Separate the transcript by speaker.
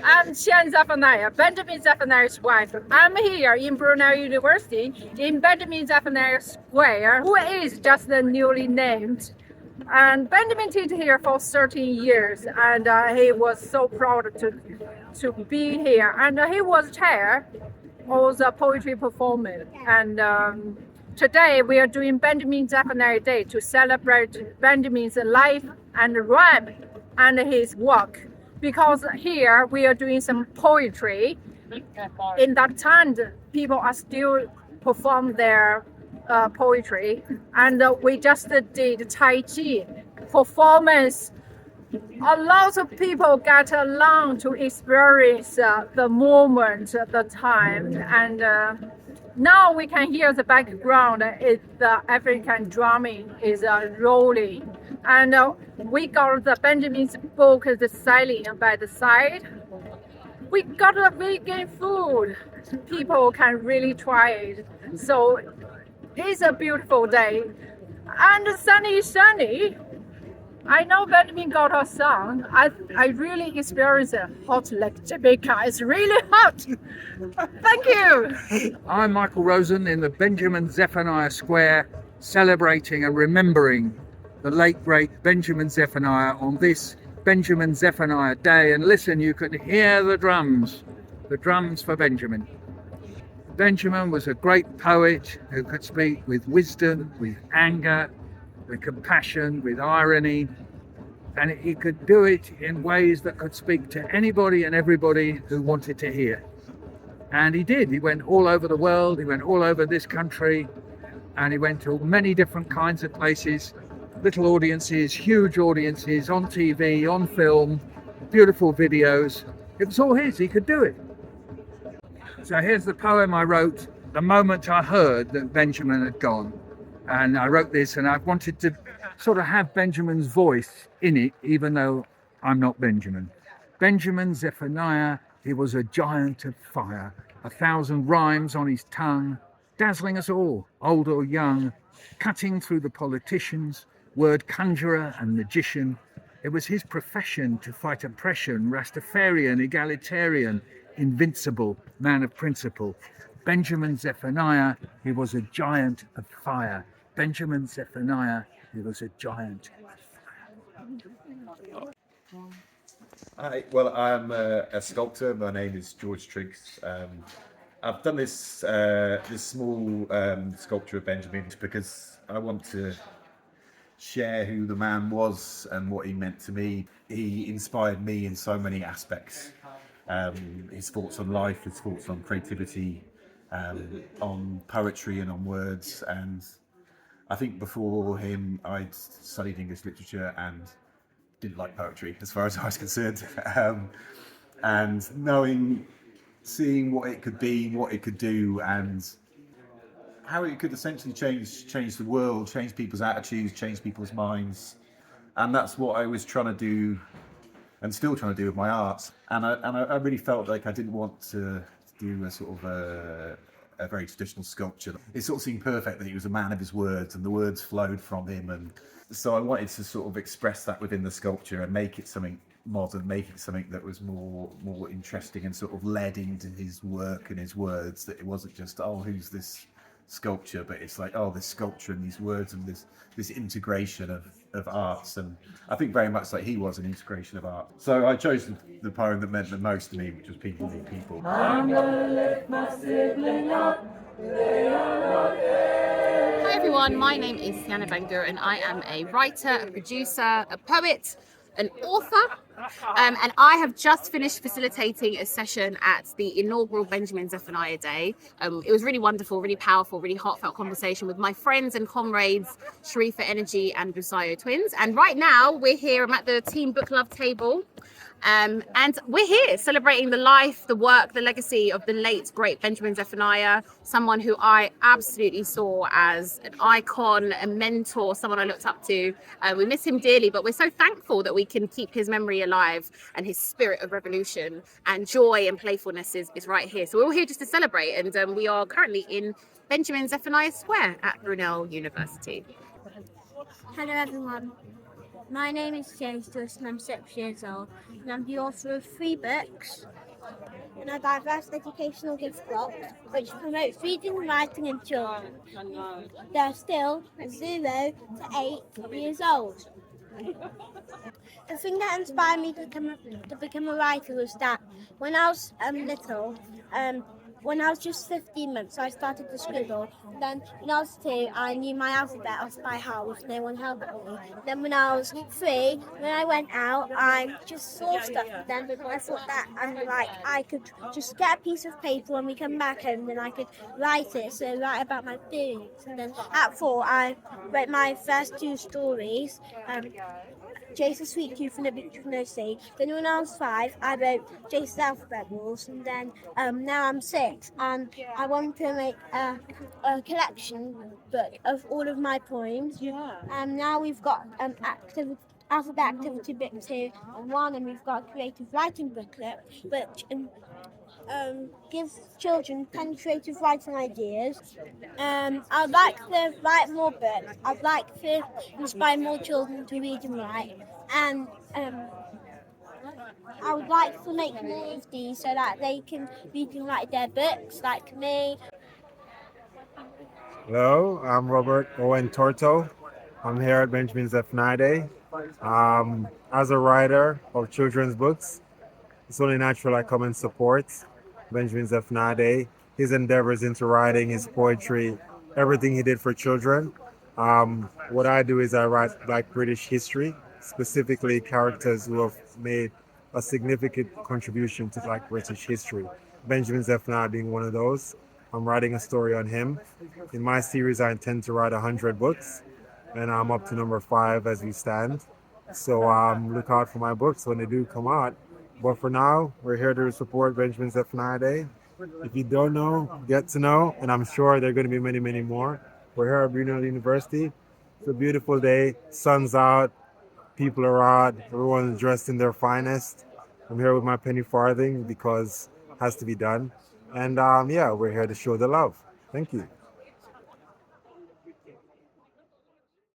Speaker 1: I'm Zephaniah, Benjamin Zephaniah's wife. I'm here in Brunel University in Benjamin Zephaniah Square, who is just newly named. And Benjamin did here for 13 years, and he was so proud to be here. And he was chair of the poetry performance. And today we are doing Benjamin Zephaniah Day to celebrate Benjamin's life and rhyme and his work. Because here we are doing some poetry. In that time, people are still perform their poetry, and we just did Tai Chi performance. A lot of people get along to experience the moment, the time, and now we can hear the background. The African drumming is rolling, and we got the Benjamin's book, The Sailing by the Side. We got a vegan food. People can really try it. So it's a beautiful day, and sunny. I know Benjamin got a sun. I really experienced it hot like Jamaica. It's really hot. Thank you.
Speaker 2: I'm Michael Rosen in the Benjamin Zephaniah Square, celebrating and remembering the late great Benjamin Zephaniah on this Benjamin Zephaniah Day. And listen, you can hear the drums for Benjamin. Benjamin was a great poet who could speak with wisdom, with anger, with compassion, with irony, and he could do it in ways that could speak to anybody and everybody who wanted to hear. And he did. He went all over the world, he went all over this country, and he went to many different kinds of places, little audiences, huge audiences, on TV, on film, beautiful videos. It was all his, he could do it. So here's the poem I wrote the moment I heard that Benjamin had gone. And I wrote this, and I wanted to sort of have Benjamin's voice in it, even though I'm not Benjamin. Benjamin Zephaniah, he was a giant of fire, 1,000 rhymes on his tongue, dazzling us all, old or young, cutting through the politicians, word conjurer and magician. It was his profession to fight oppression, Rastafarian, egalitarian, invincible, man of principle. Benjamin Zephaniah, he was a giant of fire. Benjamin Zephaniah, he was a giant of fire.
Speaker 3: Hi, well, I'm a sculptor. My name is George Triggs. I've done this small sculpture of Benjamin because I want to share who the man was and what he meant to me. He inspired me in so many aspects. His thoughts on life, his thoughts on creativity, on poetry and on words. And I think before him, I'd studied English literature and didn't like poetry as far as I was concerned. And seeing what it could be, what it could do, and how it could essentially change the world, change people's attitudes, change people's minds. And that's what I was trying to do and still trying to do with my art. And I really felt like I didn't want to do a sort of a very traditional sculpture. It sort of seemed perfect that he was a man of his words and the words flowed from him. And so I wanted to sort of express that within the sculpture and make it something modern, make it something that was more interesting and sort of led into his work and his words, that it wasn't just, oh, who's this sculpture, but it's like, oh, this sculpture and these words and this integration of arts. And I think very much like he was an integration of art. So I chose the poem that meant the most to me, which was People Need People.
Speaker 4: I'm gonna lift my sibling up. They are not there.
Speaker 5: Hi everyone, my name is Sienna Bengur and I am a writer, a producer, a poet, an author, and I have just finished facilitating a session at the inaugural Benjamin Zephaniah Day. It was really wonderful, really powerful, really heartfelt conversation with my friends and comrades, Sharifa Energy and Busayo Twins. And right now we're here, I'm at the Team Book Love table. And we're here celebrating the life, the work, the legacy of the late, great Benjamin Zephaniah, someone who I absolutely saw as an icon, a mentor, someone I looked up to. We miss him dearly, but we're so thankful that we can keep his memory alive, and his spirit of revolution and joy and playfulness is right here. So we're all here just to celebrate, and we are currently in Benjamin Zephaniah Square at Brunel University.
Speaker 6: Hello everyone. My name is James Joyce and I'm 6 years old and I'm the author of 3 books and a diverse educational gift box which promotes reading and writing in children. They're still 0 to 8 years old. The thing that inspired me to become a writer was that when I was little, when I was just 15 months, I started to scribble. Then when I was 2, I knew my alphabet off by heart with no one helping me. Then when I was 3, when I went out, I just saw stuff. Then I thought that I could just get a piece of paper when we come back home, then I could write it. So write about my feelings. And then at 4, I wrote my first 2 stories. Jason's Sweet Tooth and a Big Tooth No Sea. Then when I was 5, I wrote Jason's Alphabet Rules, and then now I'm 6, and I want to make a collection book of all of my poems. And now we've got Alphabet Activity Book 2 and 1, and we've got a creative writing booklet, which gives children 10 creative writing ideas. I'd like to write more books. I'd like to inspire more children to read and write. And I would like to make more of these so that they can read and write their books like me.
Speaker 7: Hello, I'm Robert Owen Torto. I'm here at Benjamin Zephaniah Day. As a writer of children's books, it's only natural I come and support Benjamin Zephaniah Day, his endeavors into writing, his poetry, everything he did for children. What I do is I write Black British history, specifically characters who have made a significant contribution to Black British history. Benjamin Zephaniah being one of those. I'm writing a story on him. In my series, I intend to write 100 books, and I'm up to number 5 as we stand. So look out for my books when they do come out. But for now, we're here to support Benjamin Zephaniah Day. If you don't know, get to know, and I'm sure there are going to be many, many more. We're here at Brunel University. It's a beautiful day, sun's out, people are out, everyone's dressed in their finest. I'm here with my penny farthing because it has to be done. And yeah, we're here to show the love. Thank you.